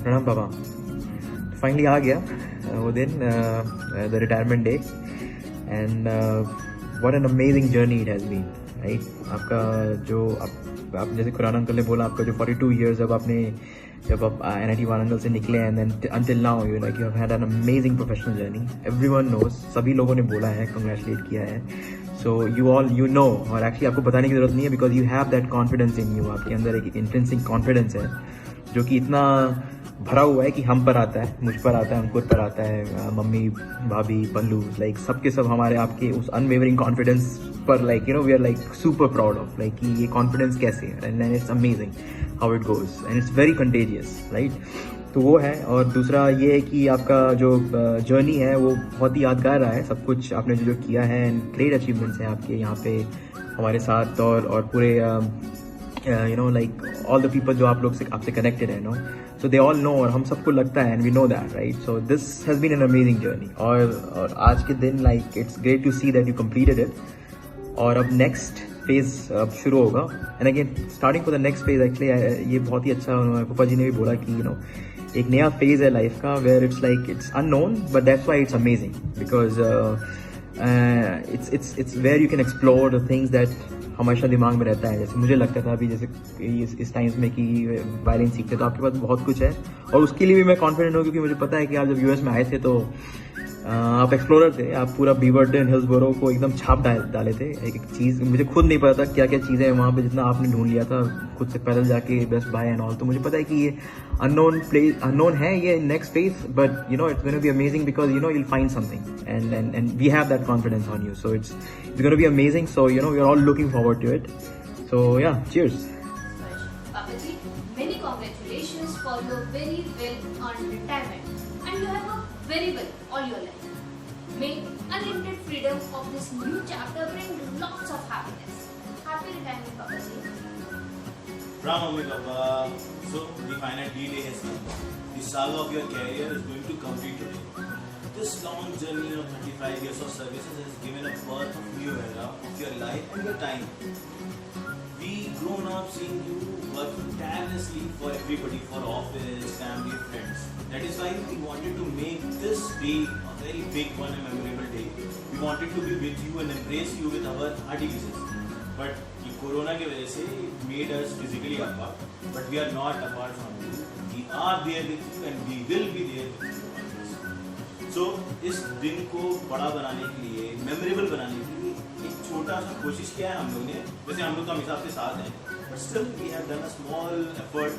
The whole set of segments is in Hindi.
प्रणाम पापा। फाइनली आ गया वो दिन, the retirement day, and what an amazing journey it has been, right. आपका जो आप जैसे खुराना अंकल ने बोला, आपका जो 42 ईयर्स जब आप NIT वारंगल से निकले and then until now you like you have had an amazing professional journey. Everyone knows, सभी लोगों ने बोला है, कंग्रेचुलेट किया है। सो यू नो, और एक्चुअली आपको बताने की जरूरत नहीं है because you have that confidence in you. आपके अंदर एक इंट्रिंसिक कॉन्फिडेंस है जो कि इतना भरा हुआ है कि हम पर आता है, मुझ पर आता है, अंकुर पर आता है, मम्मी, भाभी, पल्लू, लाइक सबके सब हमारे आपके उस अनवेवरिंग कॉन्फिडेंस पर like we are like super proud of like कि ये कॉन्फिडेंस कैसे है, and it's amazing how it goes and it's very contagious, right. तो वो है। और दूसरा ये है कि आपका जो जर्नी है वो बहुत ही यादगार रहा है। सब कुछ आपने जो किया है एंड ग्रेट अचीवमेंट्स हैं आपके यहाँ पे हमारे साथ, और पूरे लाइक ऑल द पीपल जो आप लोग से आपसे कनेक्टेड है, सो दे ऑल नो, और हम सबको लगता है and we know that, right. So this has been an amazing journey, और आज के दिन like it's great to see that you completed it. और अब नेक्स्ट फेज अब शुरू होगा, and again starting for the next phase. Actually ये बहुत ही अच्छा पापा जी ने भी बोला कि एक नया फेज है लाइफ का, where it's like it's unknown but that's why it's amazing, because it's where you can explore the things that हमेशा दिमाग में रहता है। जैसे मुझे लगता था अभी जैसे इस टाइम्स में कि वायलिन सीखते तो आपके पास बहुत कुछ है, और उसके लिए भी मैं कॉन्फिडेंट हूँ क्योंकि मुझे पता है कि आप जब US में आए थे तो आप एक्सप्लोरर थे। आप पूरा बीवर्टन, हिल्सबोरो को एकदम छाप डाले थे। एक चीज़ मुझे खुद नहीं पता था क्या क्या चीज़ें हैं वहाँ पे, जितना आपने ढूंढ लिया था खुद से पैदल जाके, बेस्ट बाय एंड ऑल। तो मुझे पता है कि ये अननोन है ये next phase, but it's gonna be amazing because you'll find something, and we have that confidence on you, so it's going to be amazing. So we're all looking forward to it. So yeah, cheers. Papa ji, many congratulations for your very well earned retirement, and you have worked very well all your life. May unlimited freedom of this new chapter bring lots of happiness. Happy retirement, Papa ji. Ram Mummy Papa. So the final day has come. The saga of your career is going to complete today. This long journey of 35 years of services has given a birth of new era of your life and your time. We grown up seeing you working tirelessly for everybody, for office, family, friends. That is why we wanted to make this day a very big one, a memorable day. We wanted to be with you and embrace you with our hearty wishes. But ये कोरोना की वजह से made us physically apart. But we are not apart from you. We are there with you and we will be there with you always. So इस दिन को बड़ा बनाने के लिए, मेमोरेबल बनाने के लिए एक छोटा सा कोशिश किया है हम लोग ने। वैसे हम लोग तो हमेशा आपके साथ हैं, but still we have done a small effort.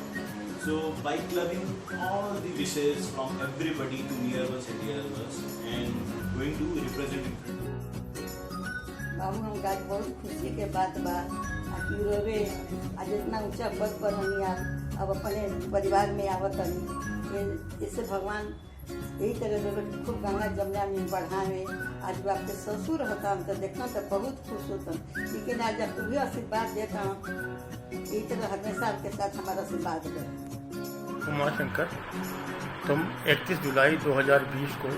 So by clubbing all the wishes from everybody to near us and dear us and going to represent it. बाबू हम आज बहुत खुशी के बात बा कि रोवे आज इतना ऊंचा पद पर हम अब अपने परिवार में आवत हनी। इससे भगवान यही तरह रोवे खूब गंगा जमुना में बढ़ावे। आज वो आपके ससुर होता हम तो देखना तो बहुत खुश होता, लेकिन आज जब तुम्हें आशीर्वाद देता हूँ यही तरह हमेशा आपके साथ हमारा आशीर्वाद दे। उमा शंकर, तुम 31 जुलाई 2020 को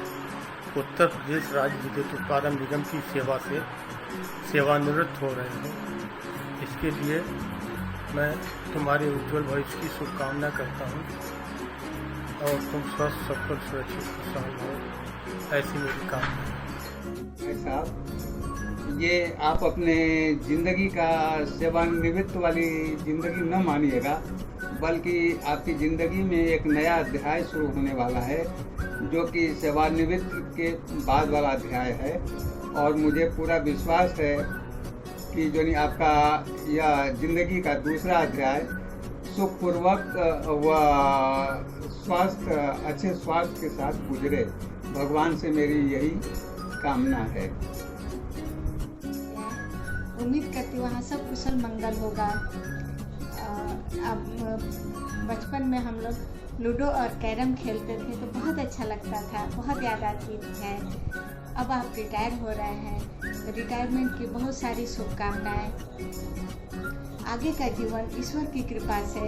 उत्तर प्रदेश राज्य विद्युत उत्पादन निगम की सेवा से सेवानिवृत्त हो रहे हो। इसके लिए मैं तुम्हारे उज्जवल भविष्य की शुभकामना करता हूँ और तुम स्वस्थ, सफल, सुरक्षित, खुशहाल हो, ऐसी मेरी कामना है। साहब, ये आप अपने ज़िंदगी का सेवानिवृत्त वाली ज़िंदगी न मानिएगा, बल्कि आपकी ज़िंदगी में एक नया अध्याय शुरू होने वाला है जो कि सेवानिवृत्त के बाद वाला अध्याय है। और मुझे पूरा विश्वास है कि जो नहीं आपका यह ज़िंदगी का दूसरा अध्याय सुखपूर्वक व अच्छे स्वास्थ्य के साथ गुजरे। भगवान से मेरी यही कामना है। उम्मीद करती हूँ वहाँ सब कुशल मंगल होगा। अब बचपन में हम लोग लूडो और कैरम खेलते थे तो बहुत अच्छा लगता था, बहुत याद आती है। अब आप रिटायर हो रहे हैं तो रिटायरमेंट की बहुत सारी शुभकामनाएं। आगे का जीवन ईश्वर की कृपा से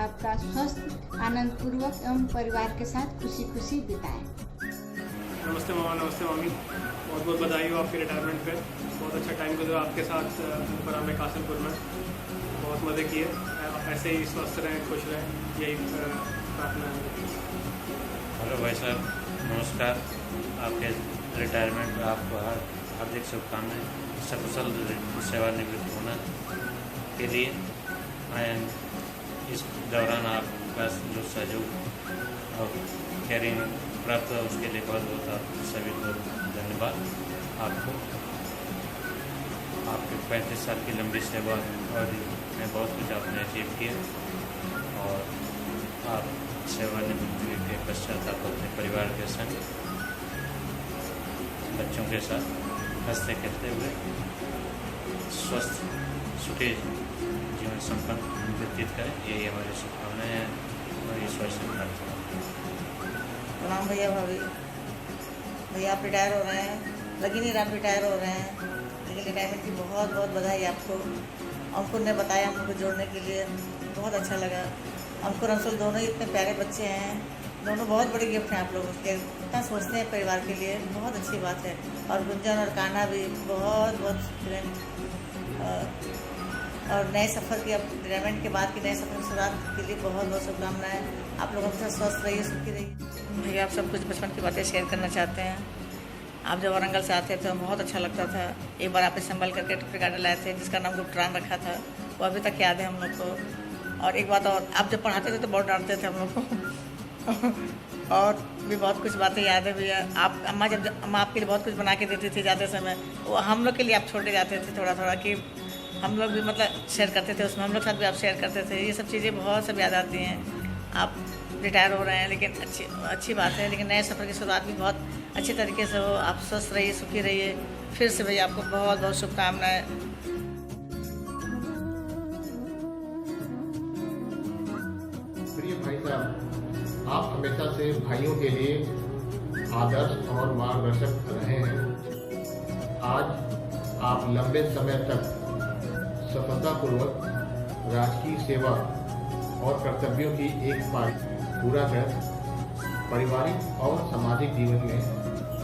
आपका स्वस्थ, आनंदपूर्वक एवं परिवार के साथ खुशी खुशी बिताएं। नमस्ते मामा, नमस्ते मामी, बहुत बहुत बधाई हो आपके रिटायरमेंट पे। बहुत अच्छा टाइम गुजरा आपके साथ मुकरा में, कासलपुर में, बहुत मज़े किए। आप ऐसे ही स्वस्थ रहें, खुश रहें, यही प्रार्थना है। हेलो भाई साहब, नमस्कार। आपके रिटायरमेंट में आपको हार्दिक शुभकामनाएं। सकुशल सेवानिवृत्त होने के लिए इस दौरान आपका जो सहयोग और केयरिंग प्राप्त हुआ उसके लिए बहुत बहुत आप सभी को धन्यवाद। आपको आपके 35 साल की लंबी सेवा और में बहुत कुछ आपने अचीव किया और आप सेवानिवृत्ति के पश्चात आप अपने परिवार के संग बच्चों के साथ हंसते खेलते हुए स्वस्थ सुखी जीवन संपन्न व्यतीत करें, यही हमारी शुभकामनाएं हैं और ईश्वर से प्रार्थना। प्रणाम भैया भाभी। भैया आप रिटायर हो रहे हैं, लग ही नहीं रहा आप रिटायर हो रहे हैं, लेकिन रिटायरमेंट की बहुत बहुत बधाई आपको। अंकुर ने बताया हम लोग को जोड़ने के लिए, बहुत अच्छा लगा। अंकुर अंशुल दोनों ही इतने प्यारे बच्चे हैं, दोनों बहुत बड़ी गिफ्ट हैं आप लोगों के, इतना सोचते हैं परिवार के लिए, बहुत अच्छी बात है। और गुंजन और कान्हा भी बहुत बहुत फ्रेंड और नए सफ़र की, अब रिटायरमेंट के बाद की नए सफ़र की शुरुआत के लिए बहुत बहुत शुभकामनाएं। आप लोग हमेशा स्वस्थ रहिए, सुखी रहिए। भैया आप सब कुछ बचपन की बातें शेयर करना चाहते हैं। आप जब वारंगल से आते थे तो बहुत अच्छा लगता था। एक बार आप संभल करके टिप्पी गार्डन लाए थे जिसका नाम गुप्तरान रखा था, वो अभी तक याद है हम लोग को। और एक बात और, आप जब पढ़ाते थे तो बहुत डांटते थे हम लोग को और भी बहुत कुछ बातें याद है भैया। आप अम्मा आपके लिए बहुत कुछ बना के देती थी जाते समय, वो हम लोग के लिए आप छोड़ के जाते थे थोड़ा थोड़ा, कि हम लोग भी मतलब शेयर करते थे उसमें, हम लोग साथ भी आप शेयर करते थे। ये सब चीज़ें बहुत सब याद आती हैं। आप रिटायर हो रहे हैं लेकिन अच्छी बात है, लेकिन नए सफ़र की शुरुआत भी बहुत अच्छे तरीके से हो। आप स्वस्थ रहिए, सुखी रहिए। फिर से भैया आपको बहुत बहुत शुभकामनाएं। प्रिय भाई साहब, आप हमेशा से भाइयों के लिए आदर्श और मार्गदर्शक रहे हैं। आज आप लंबे समय तक सफलतापूर्वक राजकीय सेवा और कर्तव्यों की एक पारी पूरा कर पारिवारिक और सामाजिक जीवन में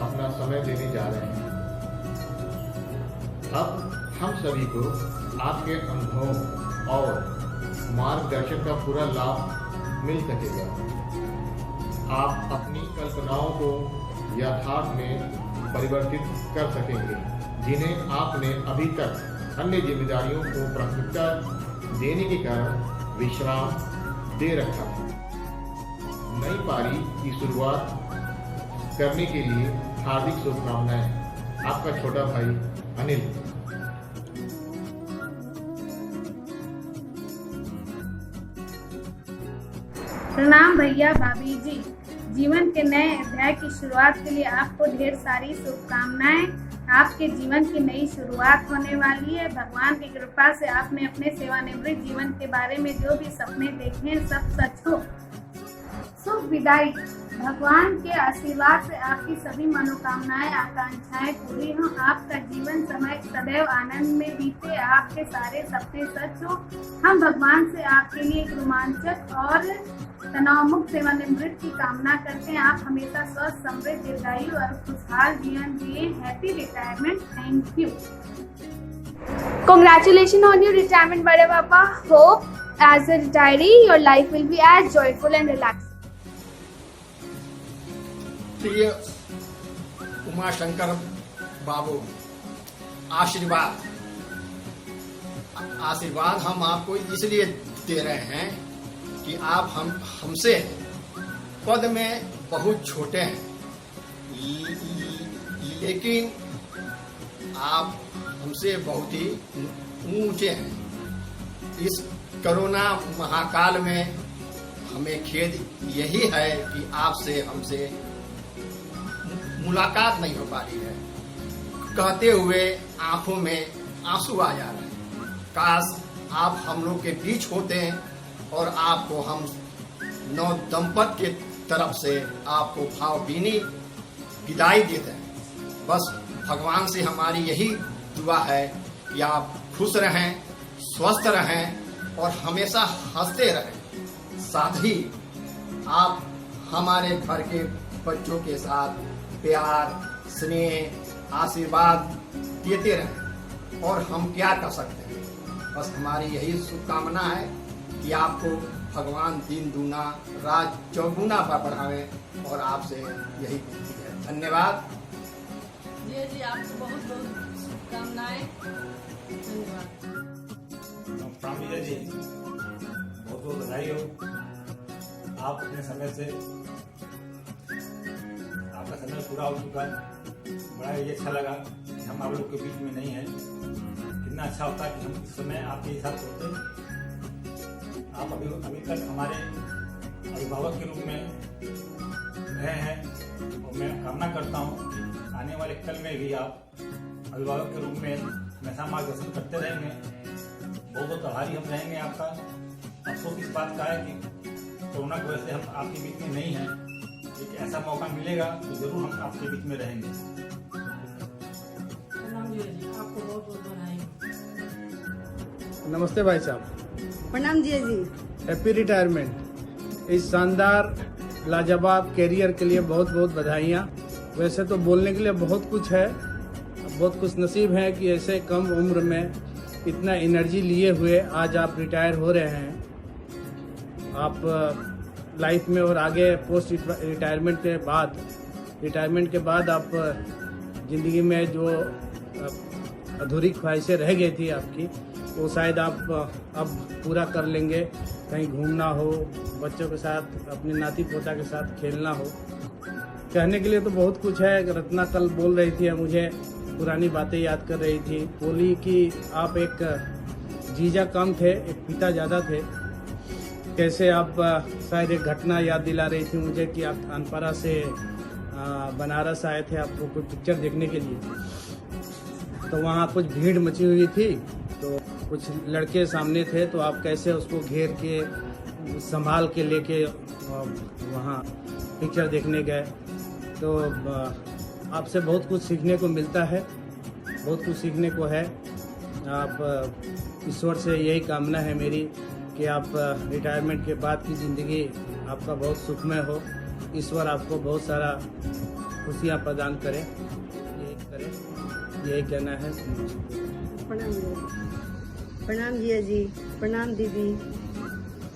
अपना समय देने जा रहे हैं। अब हम सभी को आपके अनुभव और मार्गदर्शन का पूरा लाभ मिल सकेगा। आप अपनी कल्पनाओं को यथार्थ में परिवर्तित कर सकेंगे, जिन्हें आपने अभी तक अन्य जिम्मेदारियों को प्राथमिकता देने के कारण विश्राम दे रखा है। नई पारी की शुरुआत करने के लिए हार्दिक शुभकामनाएं। आपका छोटा भाई अनिल। प्रणाम भैया भाभी जी। जीवन के नए अध्याय की शुरुआत के लिए आपको ढेर सारी शुभकामनाएं। आपके जीवन की नई शुरुआत होने वाली है। भगवान की कृपा से आपने अपने सेवानिवृत्त जीवन के बारे में जो भी सपने देखे हैं सब सच हो। शुभ विदाई। भगवान के आशीर्वाद से आपकी सभी मनोकामनाएं आकांक्षाएं पूरी हों। आपका जीवन समय सदैव आनंद में बीते, आपके सारे सपने सच हो। हम भगवान से आपके लिए एक रोमांचक और तनाव मुक्त सेवानिवृत्त की कामना करते हैं। आप हमेशा स्वस्थ, समृद्ध, दीर्घायु और खुशहाल जीवन जिए। Happy retirement. Thank you. Congratulations on your retirement, Bade Papa. Hope as a retiree, your life will be as joyful and relaxing. प्रिय उमाशंकर बाबू, आशीर्वाद हम आपको इसलिए दे रहे हैं कि आप हमसे पद में बहुत छोटे हैं, लेकिन आप हमसे बहुत ही ऊंचे हैं। इस कोरोना महाकाल में हमें खेद यही है कि आपसे हमसे मुलाकात नहीं हो पा रही है। कहते हुए आंखों में आंसू आ जा रहे हैं। काश आप हम लोग के बीच होते हैं और आपको हम नौ दंपत के तरफ से आपको भावभीनी विदाई देते हैं। बस भगवान से हमारी यही दुआ है कि आप खुश रहें, स्वस्थ रहें और हमेशा हंसते रहें। साथ ही आप हमारे घर के बच्चों के साथ प्यार, स्नेह, आशीर्वाद देते रहें। और हम क्या कर सकते हैं, बस हमारी यही शुभकामना है कि आपको भगवान दिन दूना रात चौगुना बढ़ावे और आपसे यही विनती है। धन्यवाद। जी आपको बहुत बहुत शुभकामनाएं। धन्यवाद। प्रणाम जी, बहुत बहुत बधाई हो। आप अपने समय से आपका समय पूरा हो चुका है। बड़ा ये अच्छा लगा कि हम आप लोग के बीच में नहीं है। कितना अच्छा होता है कि हम इस समय आपके साथ होते। आप अभी तक हमारे अभिभावक के रूप में रहे हैं और मैं कामना करता हूँ कि आने वाले कल में भी आप अभिभावक के रूप में हमेशा मार्गदर्शन करते रहेंगे। बहुत बहुत आभारी हम रहेंगे आपका। अफसोस इस बात का है कि कोरोना की वजह से हम आपके बीच में नहीं हैं। एक ऐसा मौका मिलेगा तो जरूर हम आपके बीच में रहेंगे। आपको बहुत बहुत बधाई। नमस्ते भाई साहब। प्रणाम जी। Happy retirement. इस शानदार लाजवाब कैरियर के लिए बहुत बहुत बधाइयाँ। वैसे तो बोलने के लिए बहुत कुछ है, बहुत कुछ नसीब है कि ऐसे कम उम्र में इतना एनर्जी लिए हुए आज आप रिटायर हो रहे हैं। आप लाइफ में और आगे पोस्ट रिटायरमेंट के बाद आप ज़िंदगी में जो अधूरी ख्वाहिशें रह गई थी आपकी, वो शायद आप अब पूरा कर लेंगे। कहीं घूमना हो, बच्चों के साथ, अपने नाती पोता के साथ खेलना हो। कहने के लिए तो बहुत कुछ है। रत्ना कल बोल रही थी, मुझे पुरानी बातें याद कर रही थी। बोली कि आप एक जीजा कम थे, एक पिता ज़्यादा थे। कैसे आप शायद एक घटना याद दिला रही थी मुझे कि आप थानपारा से बनारस आए थे आप लोग को पिक्चर देखने के लिए। तो वहाँ कुछ भीड़ मची हुई थी, तो कुछ लड़के सामने थे, तो आप कैसे उसको घेर के संभाल के लेके वहाँ पिक्चर देखने गए। तो आपसे बहुत कुछ सीखने को मिलता है, बहुत कुछ सीखने को है। आप ईश्वर से यही कामना है मेरी कि आप रिटायरमेंट के बाद की ज़िंदगी आपका बहुत सुखमय हो। ईश्वर आपको बहुत सारा खुशियाँ प्रदान करे, यही कहना है। प्रणाम जिया जी। प्रणाम दीदी।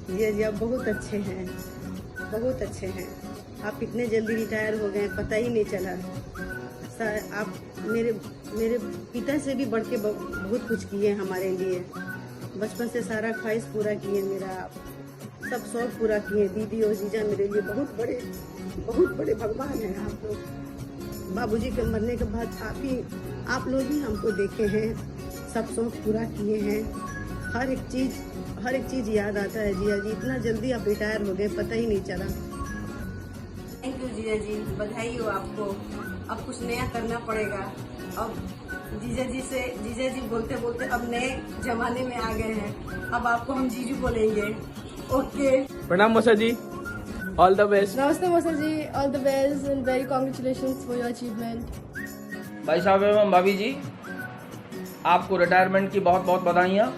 जिया जी आप बहुत अच्छे हैं, बहुत अच्छे हैं। आप इतने जल्दी रिटायर हो गए, पता ही नहीं चला। आप मेरे पिता से भी बढ़ के बहुत कुछ किए हमारे लिए। बचपन से सारा ख्वाहिश पूरा किए, मेरा सब शौक पूरा किए। दीदी और जीजा मेरे लिए बहुत बड़े भगवान हैं आप लोग। बाबूजी के मरने के बाद आप लोग ही हमको देखे हैं, सब शौक पूरा किए हैं। हर एक चीज़ याद आता है। जिया जी इतना जल्दी आप रिटायर हो गए, पता ही नहीं चला। थैंक यू जिया जी, बधाई हो आपको। अब कुछ नया करना पड़ेगा। अब जीजा जी बोलते बोलते अब नए जमाने में आ गए हैं। अब आपको हम जीजू बोलेंगे। ओके। प्रणाम मौसा जी, ऑल द बेस्ट। नमस्ते मौसा जी, all the best and very congratulations for your achievement. भाई साहब एवं भाभी जी, आपको रिटायरमेंट की बहुत बहुत बधाइयाँ।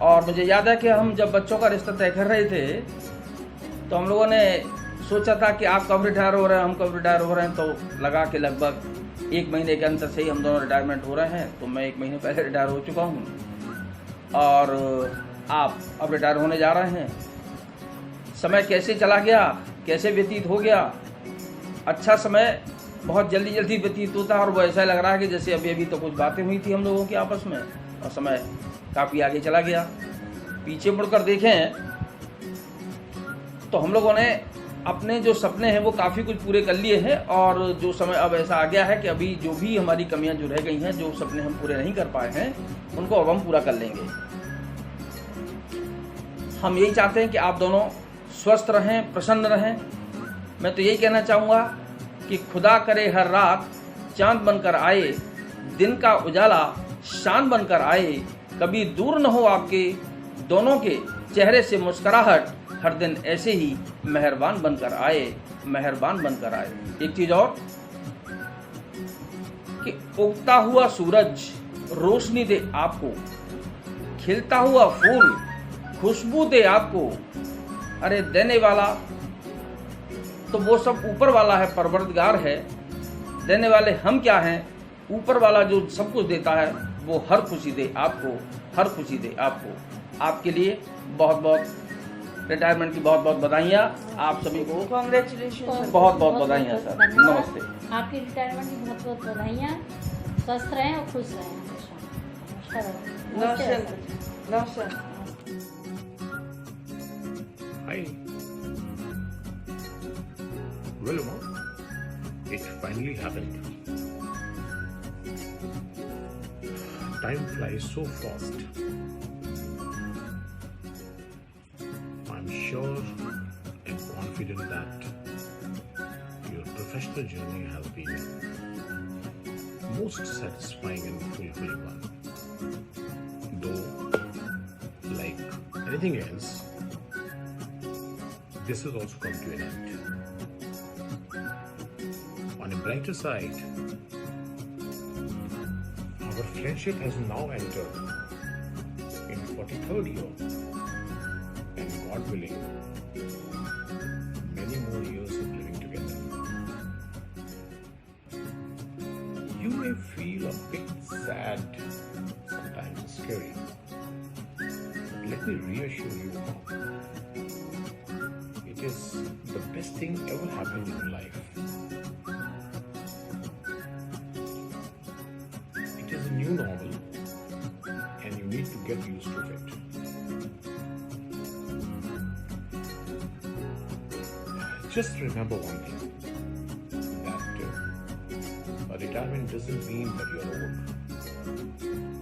और मुझे याद है कि हम जब बच्चों का रिश्ता तय कर रहे थे तो हम लोगों ने सोचा था कि आप कब रिटायर हो रहे हैं, हम कब रिटायर हो रहे हैं। तो लगा कि लगभग 1 महीने के अंतर से ही हम दोनों रिटायरमेंट हो रहे हैं। तो मैं 1 महीने पहले रिटायर हो चुका हूँ और आप अब रिटायर होने जा रहे हैं। समय कैसे चला गया, कैसे व्यतीत हो गया। अच्छा समय बहुत जल्दी जल्दी व्यतीत होता है और वो ऐसा लग रहा है कि जैसे अभी तो कुछ बातें हुई थी हम लोगों की आपस में और समय काफ़ी आगे चला गया। पीछे मुड़कर देखें तो हम लोगों ने अपने जो सपने हैं वो काफ़ी कुछ पूरे कर लिए हैं और जो समय अब ऐसा आ गया है कि अभी जो भी हमारी कमियां जो रह गई हैं, जो सपने हम पूरे नहीं कर पाए हैं, उनको अब हम पूरा कर लेंगे। हम यही चाहते हैं कि आप दोनों स्वस्थ रहें, प्रसन्न रहें। मैं तो यही कहना चाहूँगा कि खुदा करे हर रात चांद बनकर आए, दिन का उजाला शान बनकर आए, कभी दूर न हो आपके दोनों के चेहरे से मुस्कुराहट, हर दिन ऐसे ही मेहरबान बनकर आए, मेहरबान बनकर आए। एक चीज और कि उगता हुआ सूरज रोशनी दे आपको, खिलता हुआ फूल खुशबू दे आपको। अरे देने वाला तो वो सब ऊपर वाला है, परवरदिगार है। देने वाले हम क्या हैं? ऊपर वाला जो सब कुछ देता है वो हर खुशी दे आपको, हर खुशी दे आपको। आपके लिए बहुत बहुत रिटायरमेंट की बहुत बहुत बधाइयाँ। आप सभी को कॉन्ग्रेचुलेशन, बहुत बहुत बधाइयाँ सर। नमस्ते। आपकी रिटायरमेंट की बहुत बहुत बधाइयाँ। स्वस्थ रहें और खुश रहें हमेशा। नमस्ते। Hi. Well, Uma, it finally happened. Time flies so fast. I'm sure and confident that your professional journey has been most satisfying and fulfilling one. Though, like anything else, this has also come to an end. On a brighter side, our friendship has now entered in 43rd year, and God willing, many more years of living together. You may feel a bit sad, sometimes scary, but let me reassure you, it is the best thing ever happened in your life. It is a new normal and you need to get used to it. Just remember one thing, that a retirement doesn't mean that you're old,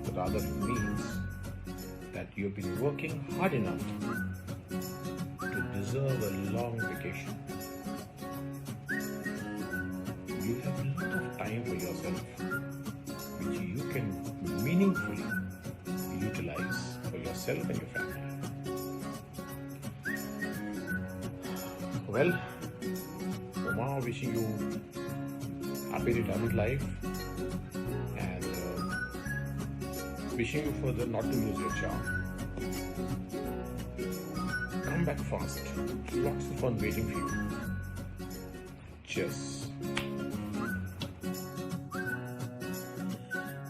but rather it means that you've been working hard enough to deserve a long vacation. You have a lot of time for yourself, which you can meaningfully utilize for yourself and your family. Well, Uma, wishing you happy retirement life and wishing you further not to lose your charm. Come back fast. Lots of fun waiting for you. Cheers.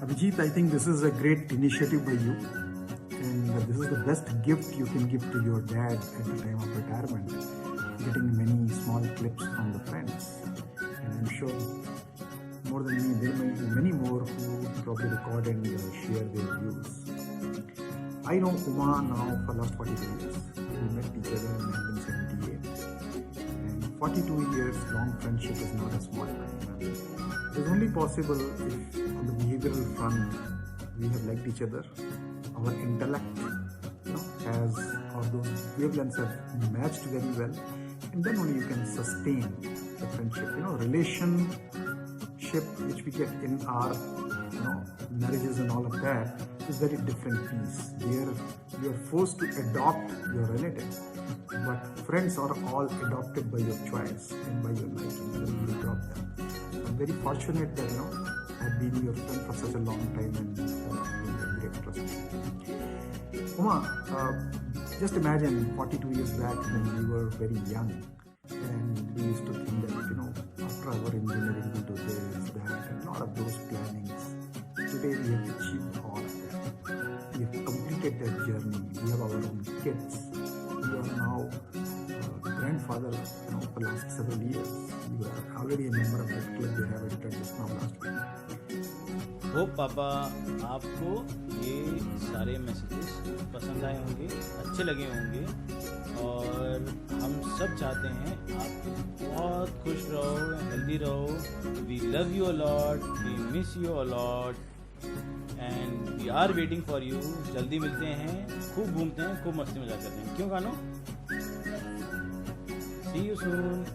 Abhijit, I think this is a great initiative by you, and this is the best gift you can give to your dad at the time of retirement, getting many small clips from the friends. And I'm sure more than me, there may be many more who would probably record and share their views. I know Uma now for last 42 years. We met each other in 1978, and 42 years long friendship is not a small time. It is only possible if on the behavioral front we have liked each other, our intellect has, or those wavelengths have matched very well, and then only you can sustain the friendship. Relationship which we get in our marriages and all of that is very different piece. There you are forced to adopt your relatives, but friends are all adopted by your choice and by your liking, whether you adopt them. I'm very fortunate that I've been your friend for such a long time and a great trust. Uma, just imagine 42 years back when we were very young, and we used to think that after our engineering we do this, that, and a lot of those plannings. Today we have achieved all of that. We have completed that journey. We have our own kids. We are now grandfather for last several years. You are already a member of that club. They have entered just now last week. Hope पापा आपको ये सारे मैसेजेस पसंद आए होंगे, अच्छे लगे होंगे, और हम सब चाहते हैं आप बहुत खुश रहो, हेल्दी रहो। We love you a lot, we miss you a lot, and we are waiting for you. जल्दी मिलते हैं, खूब घूमते हैं, खूब मस्ती मजा करते हैं। क्यों कानो? See you soon.